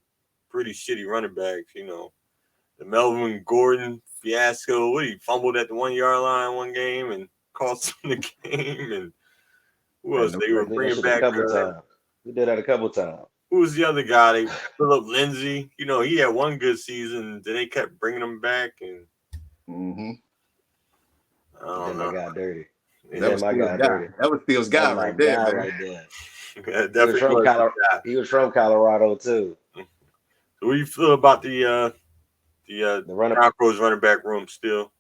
pretty shitty running backs. The Melvin Gordon fiasco. He fumbled at the 1 yard line one game and cost him the game. And who else? They were bringing back a couple times. We did that a couple times. Who was the other guy? Philip Lindsay. He had one good season. Then they kept bringing him back, and I don't know. Got dirty. That was Steele's guy right there. Yeah, he was from Colorado too. So what do you feel about the Broncos running back room still?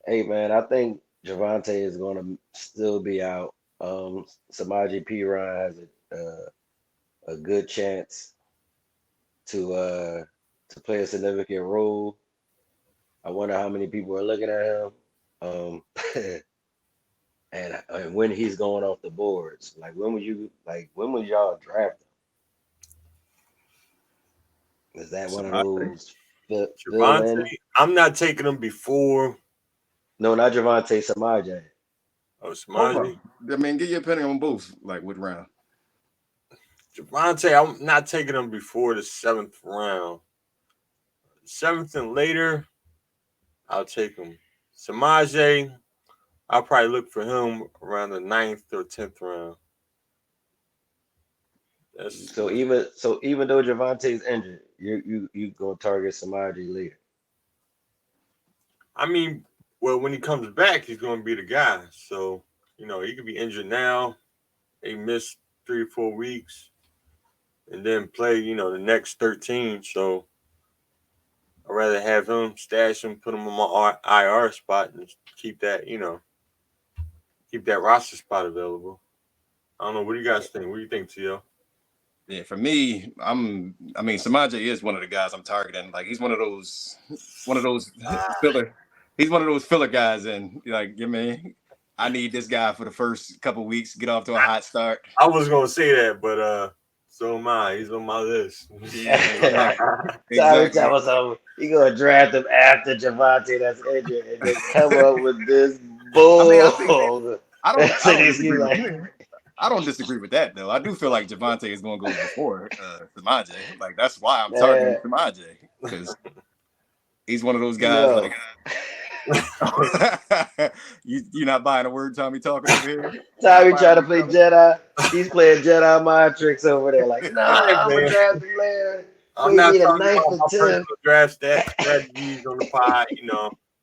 Hey man, I think Javonte is going to still be out. Samaje Perine has a good chance to play a significant role. I wonder how many people are looking at him, and when he's going off the boards. Like when would y'all draft him? Is that one of those? I'm not taking him before. No, not Javonte, Samaje. Oh, Samaje. I mean, get your opinion on both. Like what round? Javonte, I'm not taking him before the 7th round. 7th and later, I'll take him. Samaje, I'll probably look for him around the 9th or 10th round. So even though Javonte's injured, you gonna target Samaje later. I mean, well, when he comes back, he's gonna be the guy. So, he could be injured now. He missed 3 or 4 weeks and then play, the next 13. So I'd rather have him, stash him, put him on my IR spot and keep that, keep that roster spot available. I don't know. What do you guys think? What do you think, Tio? Yeah, for me, Samaje is one of the guys I'm targeting. Like he's one of those filler. He's one of those filler guys, and I need this guy for the first couple weeks, get off to a hot start. I was gonna say that, but So am I. He's on my list. Yeah, exactly. Tommy Exactly. Thomas, you gonna draft him after Javante that's injured, and then come up with this I mean, I think bull. I don't So he's disagree with like, I don't disagree with that though. I do feel like Javante is going to go before Samaje. Like that's why I'm targeting man, Samaje because he's one of those guys. yo, Like you're not buying a word Tommy talking over here. You're not Tommy buying trying to what play he's Jedi. He's playing Jedi mind tricks over there. Like, Hey, nah, I'm gonna man. draft him later. I'm We not need a talking ninth about and my 10th. personal draft strategies on the pod.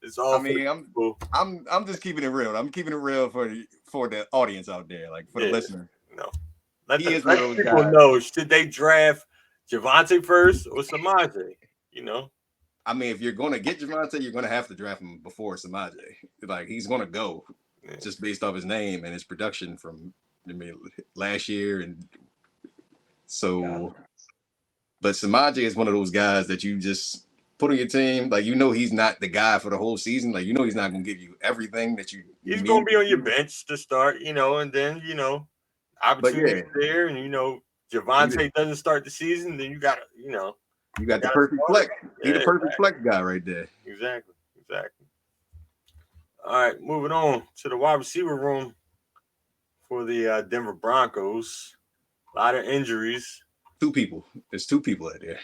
It's all I for the mean, people. I'm just keeping it real. I'm keeping it real for the audience out there, like for the Yeah, listener. let He the is one let of the those people guys. know. Should they draft Javante first or Samaje? I mean, if you're going to get Javante, you're going to have to draft him before Samaje. Like he's going to go Yeah. just based off his name and his production from last year, and so. But Samaje is one of those guys that you just put on your team. Like he's not the guy for the whole season. Like he's not going to give you everything that you He's need. gonna be on your bench to start, and then But opportunities yeah, there, and Javante doesn't start the season, then you got you got the gotta perfect start flex. him. He the Yeah, perfect flex guy right there. exactly. All right, moving on to the wide receiver room for the Denver Broncos. A lot of injuries. Two people. There's two people out there.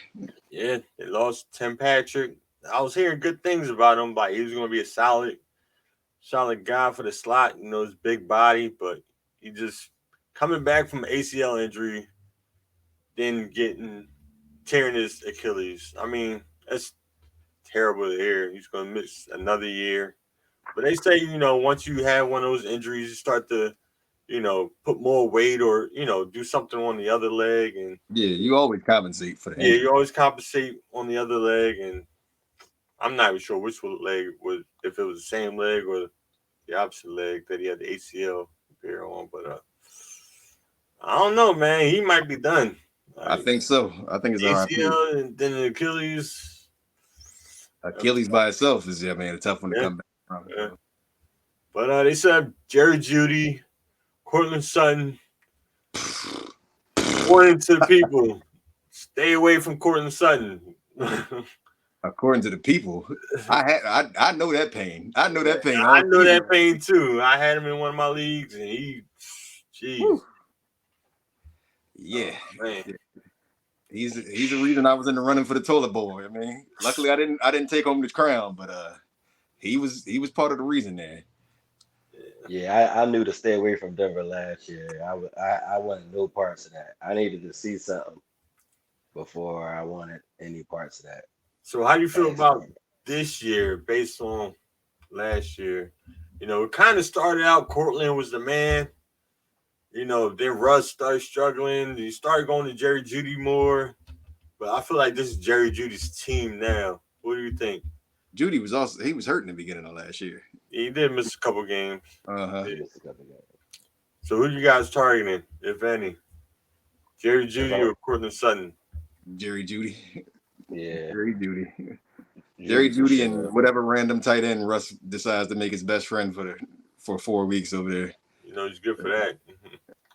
Yeah, they lost Tim Patrick. I was hearing good things about him, but he was going to be a solid guy for the slot. His big body, but he just coming back from ACL injury, then tearing his Achilles. I mean, that's terrible to hear. He's going to miss another year. But they say, once you have one of those injuries, you start to, put more weight or, do something on the other leg. And Yeah, you always compensate for the yeah, injury. you always compensate on the other leg. And I'm not even sure which leg was, if it was the same leg or the opposite leg that he had the ACL repair on. But I don't know, man. He might be done. I think so. I think it's RIP. ACL and then the Achilles. Achilles by itself is a tough one to come back from. Yeah. But they said Jerry Jeudy, Cortland Sutton. According to the people, stay away from Cortland Sutton. According to the people, I know that pain. I know that pain. I know that pain too. I had him in one of my leagues, and jeez. Yeah. Oh, man. He's the reason I was in the running for the toilet bowl. I mean, luckily I didn't take home the crown, but he was part of the reason there. yeah, I knew to stay away from Denver last year. I wanted no parts of that. I needed to see something before I wanted any parts of that. So how do you feel about this year based on last year? It kind of started out Cortland was the man. Then Russ started struggling. He started going to Jerry Jeudy more. But I feel like this is Jerry Judy's team now. What do you think? Jeudy was hurt in the beginning of last year. He did miss a couple games. Uh-huh. Yeah. So who you guys targeting, if any? Jerry Jeudy or Cortland Sutton? Jerry Jeudy. Yeah. Jerry Jeudy. Jerry Jeudy and whatever random tight end Russ decides to make his best friend for 4 weeks over there. He's good for that.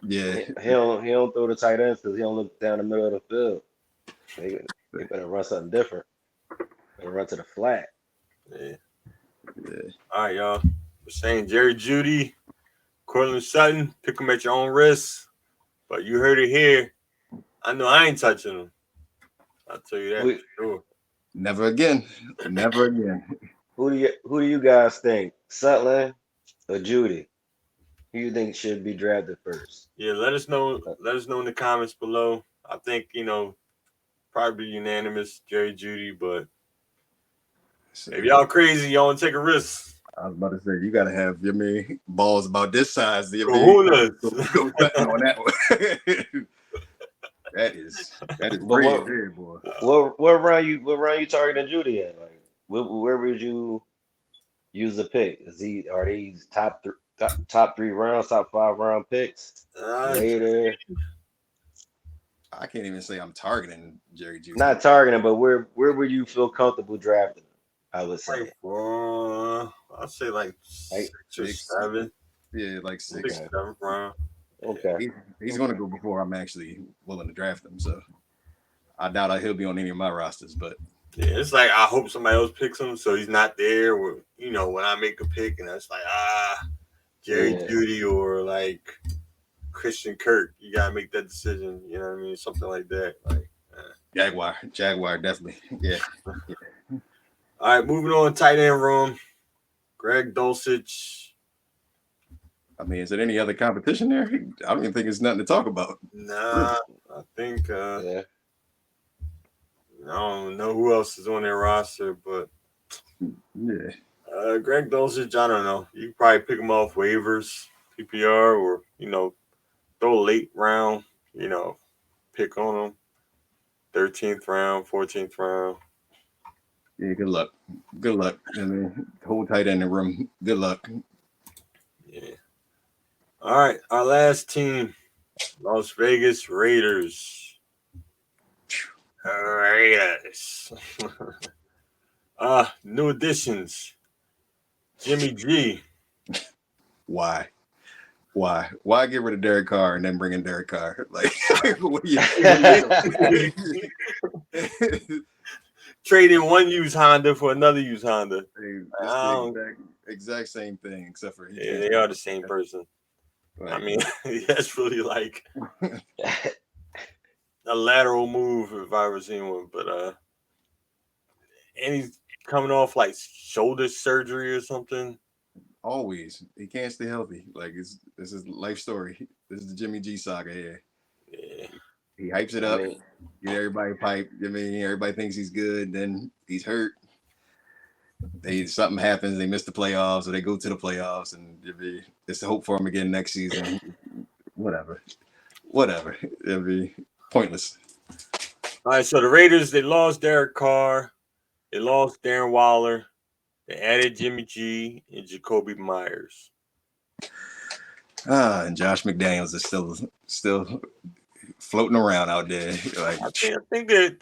Yeah. He don't throw the tight ends because he don't look down the middle of the field. They better run something different. Better run to the flat. Yeah. All right, y'all. We're saying Jerry Jeudy, Cortland Sutton, pick them at your own risk. But you heard it here. I know I ain't touching them. I'll tell you that for sure. Never again. Never again. Who do you guys think? Sutton or Jeudy? Who you think should be drafted first? Yeah, let us know. Let us know in the comments below. I think probably unanimous Jerry Jeudy, but if y'all crazy, y'all want to take a risk. I was about to say you gotta have balls about this size. Go Sutton on that one. that is brave here, boy. What round you targeting Jeudy at? Like where would you use a pick? Are these top 3 rounds, top 5 round picks? Later. I can't even say I'm targeting Jerry Jeudy. Not targeting, but where would you feel comfortable drafting him? I would say. I'll say like 6 or 7. Yeah, like 6. 7 round. Okay. He's going to go before I'm actually willing to draft him. So I doubt he'll be on any of my rosters. But yeah, it's like I hope somebody else picks him, so he's not there. When I make a pick, and that's like Jerry Yeah. Jeudy or like Christian Kirk. You gotta make that decision. You know what I mean? Something like that. Like, Jaguar, definitely. Yeah. all right, moving on. Tight end room. Greg Dulcich. I mean, is there any other competition there? I don't even think it's nothing to talk about. Nah, I think Yeah. I don't know who else is on their roster, but Yeah. Greg Dulcich, I don't know. You can probably pick him off waivers, PPR, or throw a late round, pick on him. 13th round, 14th round. Yeah, good luck. Good luck. I mean, whole tight end in the room. Good luck. Yeah. All right, our last team, Las Vegas Raiders. Raiders. New additions. Jimmy G. Why? Why get rid of Derek Carr and then bring in Derek Carr? Like, Trading one used Honda for another used Honda. It's the exact same thing, except for they are the same person. Like, I mean, that's really like a lateral move if I ever seen one. But and he's coming off like shoulder surgery or something. Always, he can't stay healthy. Like this is life story. This is the Jimmy G saga here. Yeah. He hypes it up, get everybody pipe. I mean, everybody thinks he's good. Then he's hurt. Something happens. They miss the playoffs, or they go to the playoffs, and it's the hope for him again next season. Whatever. It'll be pointless. All right, so the Raiders, they lost Derek Carr, they lost Darren Waller, they added Jimmy G and Jacoby Myers. And Josh McDaniels is still floating around out there. Like, I think they're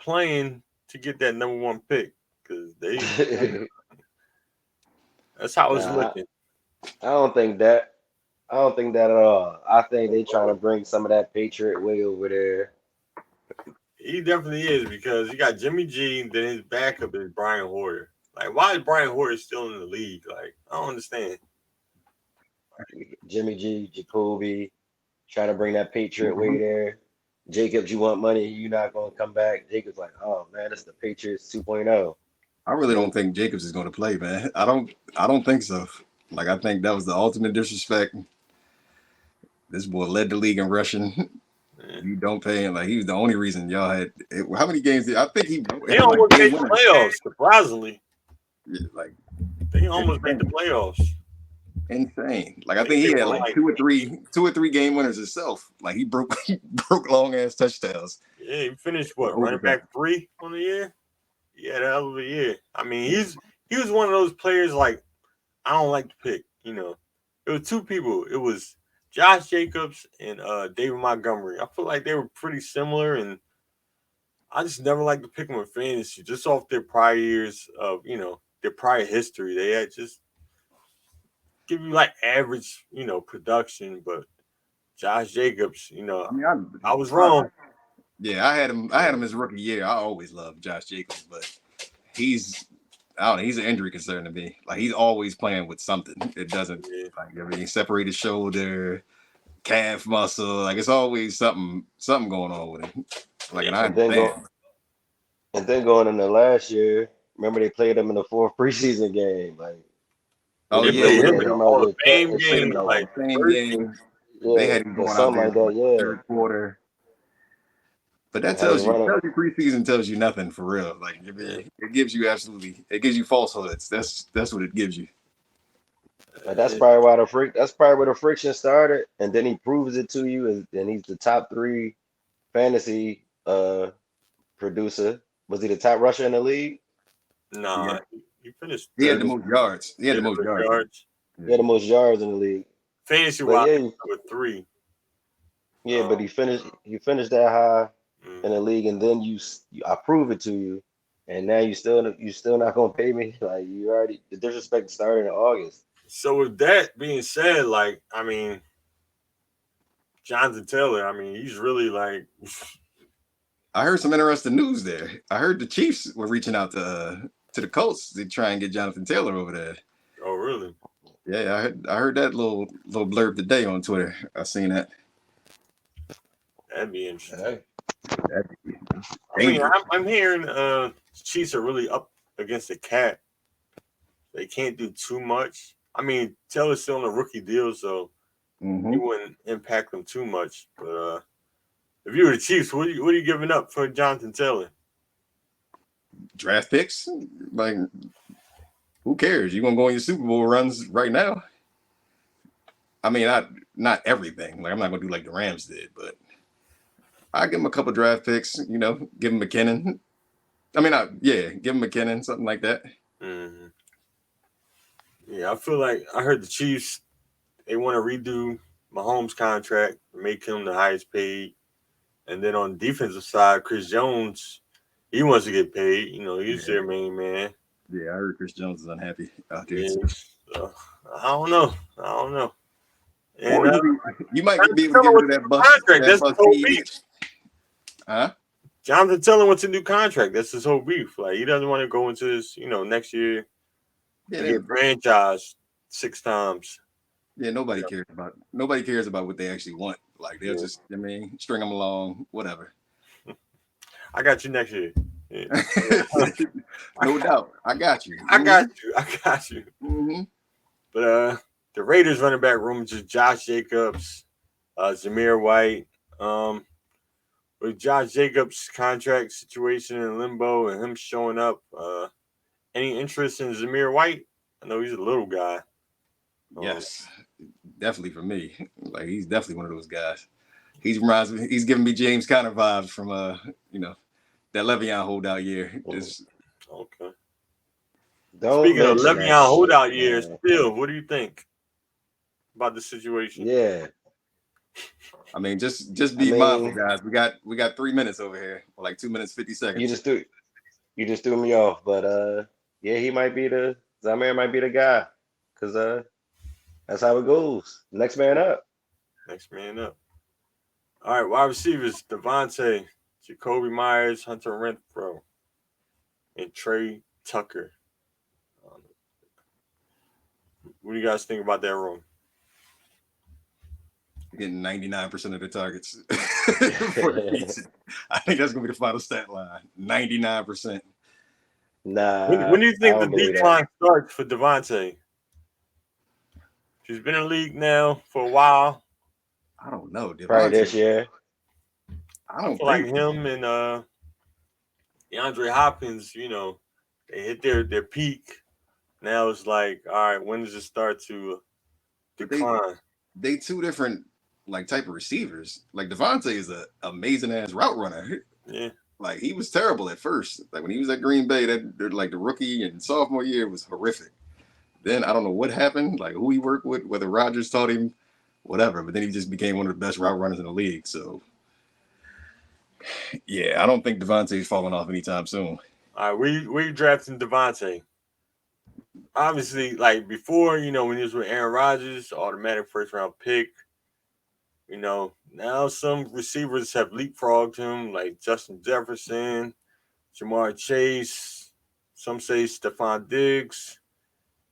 playing to get that number one pick because that's how it's looking. I don't think that. I don't think that at all. I think they trying to bring some of that Patriot way over there. He definitely is because you got Jimmy G, then his backup is Brian Hoyer. Like, why is Brian Hoyer still in the league? Like, I don't understand. Jimmy G, Jacoby, trying to bring that Patriot way there. Jacobs, you want money? You're not going to come back. Jacobs like, oh man, this is the Patriots 2.0. I really don't think Jacobs is going to play, man. I don't think so. Like, I think that was the ultimate disrespect. This boy led the league in rushing. You don't pay him. Like, he was the only reason y'all had. How many games I think they almost made the playoffs, surprisingly. Yeah, like, they almost made the playoffs. Insane. Like, I think he had like two or three game winners himself. Like, he broke long ass touchdowns. Yeah, he finished running back 3 on the year. He had a hell of a year. I mean, he was one of those players like I don't like to pick. There were two people. It was Josh Jacobs and David Montgomery. I feel like they were pretty similar, and I just never liked to pick them in fantasy just off their prior years of their prior history. They had just give you like average production, but Josh Jacobs, I was wrong. Yeah, I had him his rookie year. I always loved Josh Jacobs, but he's an injury concern to me. Like, he's always playing with something. It doesn't separated shoulder, calf muscle. Like, it's always something going on with him. Like, and then going into last year, remember they played him in the 4th preseason game. Like, they played him in the Hall of Fame game. Like, same game. Yeah, they had him going out there like that, yeah. third quarter. But that tells you preseason tells you nothing for real. Like, it gives you falsehoods. That's what it gives you. But that's probably where the friction started, and then he proves it to you, and he's the top 3 fantasy producer. Was he the top rusher in the league? No, he finished. He had the most yards. He had the most yards. He had the most yards in the league. Fantasy wise, with 3. Yeah, but he finished that high in the league, and then I prove it to you, and now you still not gonna pay me. Like, you already, the disrespect started in August. So with that being said, like, I mean, Jonathan Taylor, I mean, he's really like. I heard some interesting news there. I heard the Chiefs were reaching out to the Colts to try and get Jonathan Taylor over there. Oh, really? Yeah, I heard that little blurb today on Twitter. I seen that. That'd be interesting. Hey. That'd be I mean, dangerous. I'm hearing Chiefs are really up against the cap. They can't do too much. I mean, Taylor's still on a rookie deal, so he wouldn't impact them too much. But if you were the Chiefs, what are you giving up for Jonathan Taylor? Draft picks? Like, who cares? You're gonna go on your Super Bowl runs right now. I mean, not everything. Like, I'm not gonna do like the Rams did, but I give him a couple draft picks. You know, give him McKinnon. I mean, give him McKinnon, something like that. Mm-hmm. Yeah, I feel like I heard the Chiefs, they want to redo Mahomes' contract, make him the highest paid. And then on the defensive side, Chris Jones, he wants to get paid. You know, he's their main man. Yeah, I heard Chris Jones is unhappy out there. Yeah, so, I don't know. And, Or you might be able to get rid of that bust. Contract. That's the whole beef. Huh? Jonathan Taylor wants a new contract. That's his whole beef. Like, he doesn't want to go into this, next year. Yeah, get franchised 6 times. Yeah, nobody cares about what they actually want. Like, they'll just, string them along, whatever. I got you next year. Yeah. No doubt. I got you. I got you. Mm-hmm. But the Raiders running back room is just Josh Jacobs, Zamir White. With Josh Jacobs' contract situation in limbo and him showing up, any interest in Zamir White? I know he's a little guy. Yes, definitely for me. Like, he's definitely one of those guys. He's giving me James Conner vibes from that Le'Veon holdout year. Okay. Speaking of Le'Veon holdout years, still, what do you think about the situation? Yeah. I mean, just be mindful, guys. We got 3 minutes over here, or like 2 minutes 50 seconds. You just threw me off, but Zamir might be the guy, because that's how it goes. Next man up. All right, wide receivers: Devontae, Jacoby Myers, Hunter Renfrow, and Trey Tucker. What do you guys think about that room? Getting 99% of the targets for the season. I think that's gonna be the final stat line. 99%. Nah. When do you think the decline starts for Devontae? She's been in the league now for a while. I don't know. Devontae, probably this year. I don't feel like him and DeAndre Hopkins, they hit their peak. Now it's like, all right, when does it start to decline? They two different type of receivers. Like, Devontae is an amazing ass route runner. Yeah. Like, he was terrible at first. Like, when he was at Green Bay, the rookie and sophomore year was horrific. Then I don't know what happened, like who he worked with, whether Rodgers taught him, whatever. But then he just became one of the best route runners in the league. So, yeah, I don't think Devontae's falling off anytime soon. All right, we drafting Devontae. Obviously, like before, when he was with Aaron Rodgers, automatic first round pick. Now some receivers have leapfrogged him, like Justin Jefferson, Jamar Chase. Some say Stephon Diggs.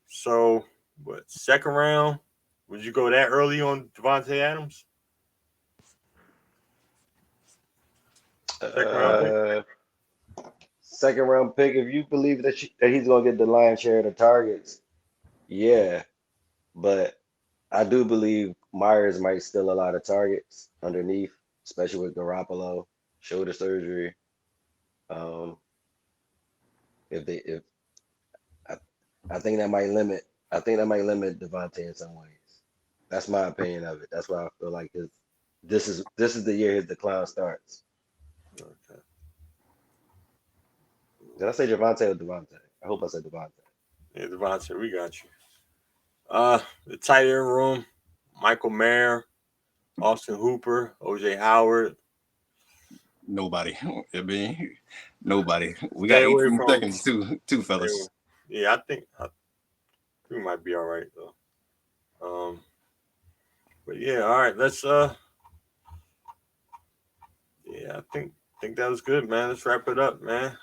So, what, second round? Would you go that early on Devontae Adams? Second round pick. If you believe that he's going to get the lion's share of the targets, yeah. But I do believe Myers might steal a lot of targets underneath, especially with Garoppolo, shoulder surgery. I think that might limit Devontae in some ways. That's my opinion of it. That's why I feel like this is the year his decline starts. Okay. Did I say Javonte or Devontae? I hope I said Devontae. Yeah, Devontae, we got you. The tight end room: Michael Mayer, Austin Hooper, OJ Howard. Nobody. Nobody. We got 18 seconds too, fellas. Yeah, I think we might be all right though. But yeah, all right. Let's Yeah, I think that was good, man. Let's wrap it up, man.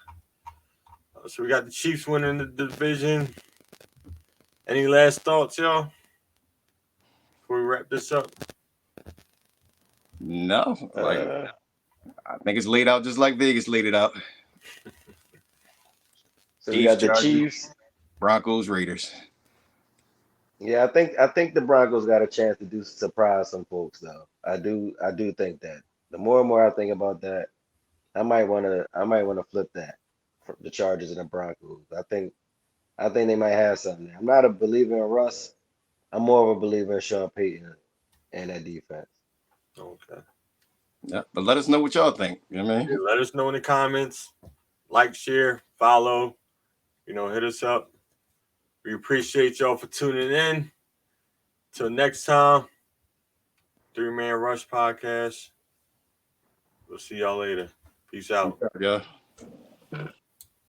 So we got the Chiefs winning the division. Any last thoughts, y'all? Before we wrap this up? No, I think it's laid out just like Vegas laid it out. So we got the Chargers, Chiefs. Broncos, Raiders. Yeah, I think the Broncos got a chance to surprise some folks though. I do think that. The more and more I think about that, I might wanna flip that for the Chargers and the Broncos. I think they might have something there. I'm not a believer in Russ. I'm more of a believer in Sean Payton and that defense. Okay. Yeah, but let us know what y'all think. You know what I mean? Yeah, let us know in the comments. Like, share, follow. Hit us up. We appreciate y'all for tuning in. Till next time, 3-Man Rush Podcast. We'll see y'all later. Peace out. Yeah.